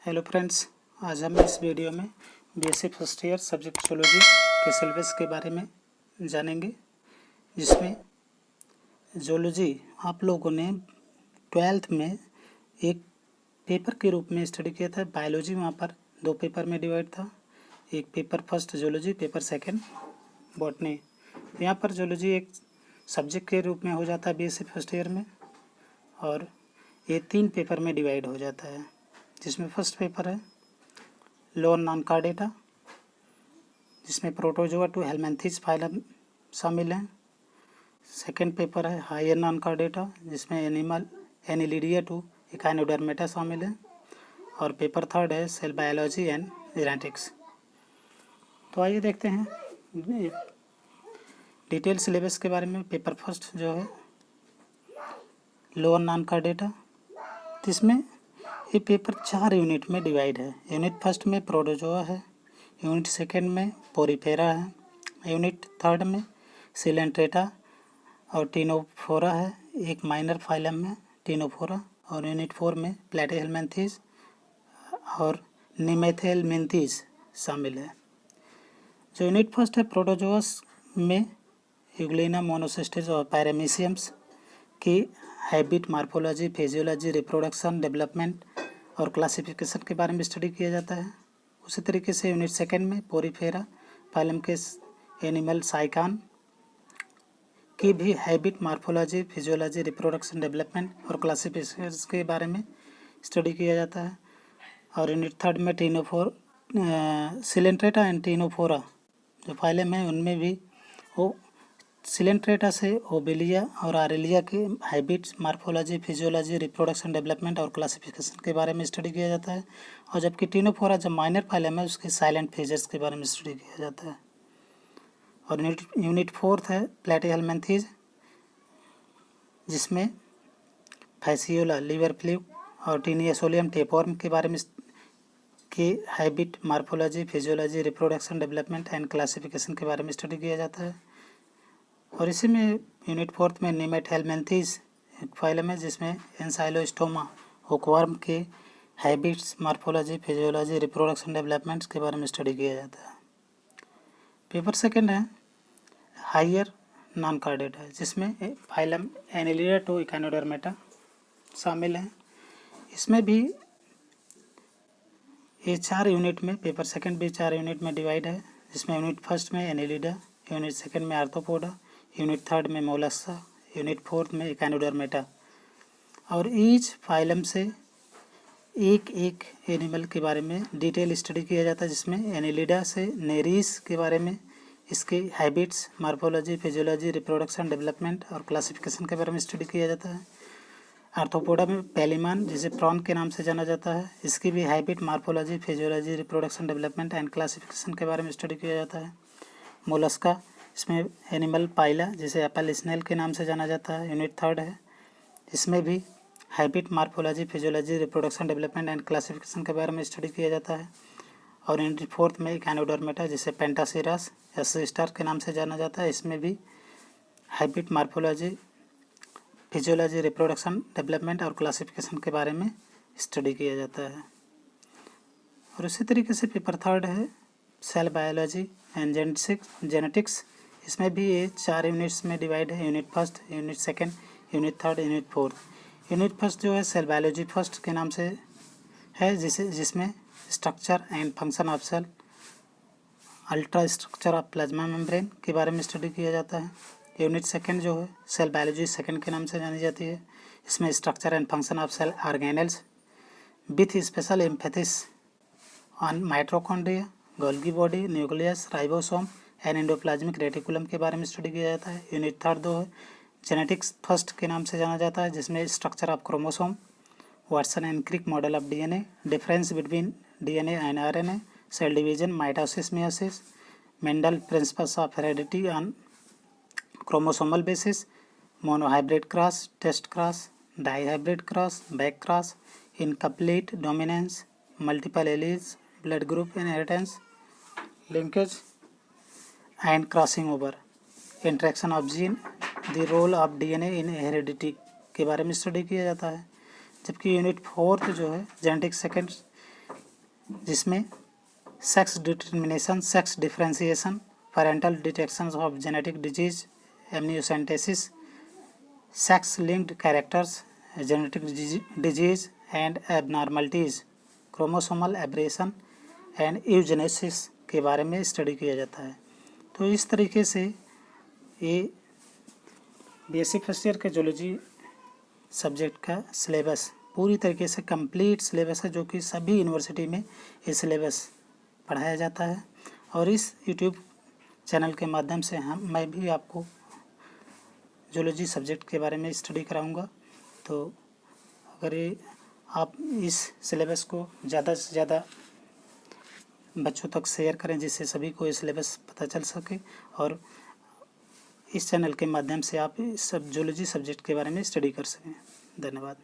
Hello friends, आज हम इस वीडियो में BSc first year subject zoology के सिलेबस के बारे में जानेंगे, जिसमें जूलॉजी आप लोगों ने 12th में एक पेपर के रूप में स्टडी किया था। बायोलॉजी वहाँ पर 2 पेपर में डिवाइड था, एक paper first zoology, paper second botany. यहाँ पर जूलॉजी एक सब्जेक्ट के रूप में हो जाता है बीएससी फर्स्ट ईयर में, और ये 3 पेपर में डिवाइड हो जाता है, जिसमें फर्स्ट पेपर है लोअर नॉन कार्डेटा, जिसमें प्रोटोजोआ टू हेलमिंथेस फाइलम शामिल हैं। सेकंड पेपर है हायर नॉन कार्डेटा, जिसमें एनिमल एनिलिडिया टू इकाइनोडर्मेटा शामिल है। और पेपर थर्ड है सेल बायोलॉजी एंड जेनेटिक्स। तो आइए देखते हैं डिटेल सिलेबस के बारे में। पेपर फर्स्ट जो है लोअर नॉन कार्डेटा, जिसमें ये पेपर 4 यूनिट में डिवाइड है। यूनिट फर्स्ट में प्रोटोजोआ है, यूनिट सेकंड में पोरीफेरा है, यूनिट थर्ड में सिलेंट्रेटा और टीनोफोरा है, एक माइनर फाइलम में टीनोफोरा, और यूनिट 4 में प्लेटीहेलमिंथेस और निमेथेलमिंथेस शामिल है। जो यूनिट फर्स्ट है प्रोटोजोअस में यूग्लिना मोनोसिस्टिस और पैरामीशियम्स की habit, morphology, physiology, reproduction, development और क्लासिफिकेशन के बारे में स्टडी किया जाता है। उसी तरीके से यूनिट सेकंड में पोरीफेरा फाइलम के एनिमल साइकान की भी habit, morphology, physiology, reproduction, development और क्लासिफिकेशन के बारे में स्टडी किया जाता है। और यूनिट थर्ड में सिलेंट्रेटा एंड टीनोफोरा जो फाइलम है, उनमें भी वो सिलेंट्रेटा से ओबेलिया और आरेलिया के habits, morphology, physiology, reproduction, development और क्लासिफिकेशन के बारे में स्टडी किया जाता है। और जबकि टीनोफोरा जो माइनर फाइलम है, उसके साइलेंट फेजेस के बारे में स्टडी किया जाता है। और यूनिट फोर्थ है प्लेटीहेलमिंथेस, जिसमें फैसियोला, लिवर फ्लूक और टीनियोसोलियम टेपवर्म के बारे में की habit, morphology, physiology, reproduction, development and classification के बारे में स्टडी किया जाता है। और इसी में यूनिट फोर्थ में निमेथेलमिंथेस एक फाइलम है, जिसमें एंसाइलोस्टोमा हुकवर्म के habits, morphology, physiology, reproduction, developments के बारे में स्टडी किया जाता है। पेपर सेकंड है हायर नॉन कार्डेटा, जिसमें फाइलम एनिलिडिया टू इकाइनोडर्मेटा शामिल है। इसमें भी ये 4 यूनिट में, पेपर सेकंड भी 4 यूनिट में डिवाइड है, जिसमें यूनिट फर्स्ट में एनिलिडा, यूनिट सेकंड में आर्थ्रोपोडा, यूनिट थर्ड में मोलस्का, यूनिट फोर्थ में इकाइनोडर्मेटा। और ईच फाइलम से एक एक एनिमल के बारे में डिटेल स्टडी किया जाता है, जिसमें एनिलिडा से नेरीस के बारे में, इसके habits, morphology, physiology, reproduction, development और क्लासिफिकेशन के बारे में स्टडी किया जाता है। आर्थ्रोपोडा में पैलिमान, जिसे प्रॉन के नाम से जाना जाता है, इसकी भी habit, morphology, physiology, reproduction, development and classification के बारे में स्टडी किया जाता है। मोलस्का, इसमें एनिमल पाइला, जिसे एप्पल स्नेल के नाम से जाना जाता है, यूनिट थर्ड है। इसमें भी habit, morphology, physiology, reproduction, development and classification के बारे में स्टडी किया जाता है। और यूनिट फोर्थ में इकाइनोडर्मेटा, जिसे पेंटासिरस या सी स्टार के नाम से जाना जाता है, इसमें भी habit, morphology, physiology, reproduction, development और क्लासिफिकेशन के बारे में स्टडी किया जाता है। और उसी तरीके से पेपर थर्ड है सेल बायोलॉजी एंड जेनेटिक्स। इसमें भी ये 4 यूनिट्स में डिवाइड है, unit first, unit second, unit third, unit fourth. Unit first जो है सेल बायोलॉजी फर्स्ट के नाम से है, जिसमें structure and function of cell, ultra structure of plasma membrane के बारे में स्टडी किया जाता है। यूनिट सेकंड जो है सेल बायोलॉजी सेकंड के नाम से जानी जाती है, इसमें structure and function of cell organelles with special emphasis on mitochondria, Golgi body, nucleus, ribosome and endoplasmic reticulum के बारे में स्टडी किया जाता है। यूनिट थर्ड दो है जेनेटिक्स फर्स्ट के नाम से जाना जाता है, जिसमें structure of chromosome, Watson and Crick model of DNA, difference between DNA and RNA, cell division, mitosis, meiosis, Mendel principles of heredity on chromosomal basis, monohybrid cross, test cross, dihybrid cross, back cross, incomplete dominance, multiple alleles, blood group inheritance, linkage and crossing over, interaction of gene, the role of DNA in heredity के बारे में study किया जाता है। जबकि unit fourth जो है genetics second जिसमें sex determination, sex differentiation, parental detection of genetic disease, amniocentesis, sex linked characters, genetic disease and abnormalities, chromosomal aberration and eugenesis के बारे में स्टडी किया जाता है। तो इस तरीके से ये बेसिक फर्स्ट ईयर के जूलॉजी सब्जेक्ट का सिलेबस पूरी तरीके से कंप्लीट सिलेबस है, जो कि सभी यूनिवर्सिटी में ये सिलेबस पढ़ाया जाता है। और इस यूट्यूब चैनल के माध्यम से मैं भी आपको जूलॉजी सब्जेक्ट के बारे में स्टडी कराऊंगा। तो अगर ये आप इस सिलेबस को ज़्यादा से ज़्यादा बच्चों तक शेयर करें, जिससे सभी को ये सिलेबस पता चल सके, और इस चैनल के माध्यम से आप सब जूलॉजी सब्जेक्ट के बारे में स्टडी कर सकें। धन्यवाद।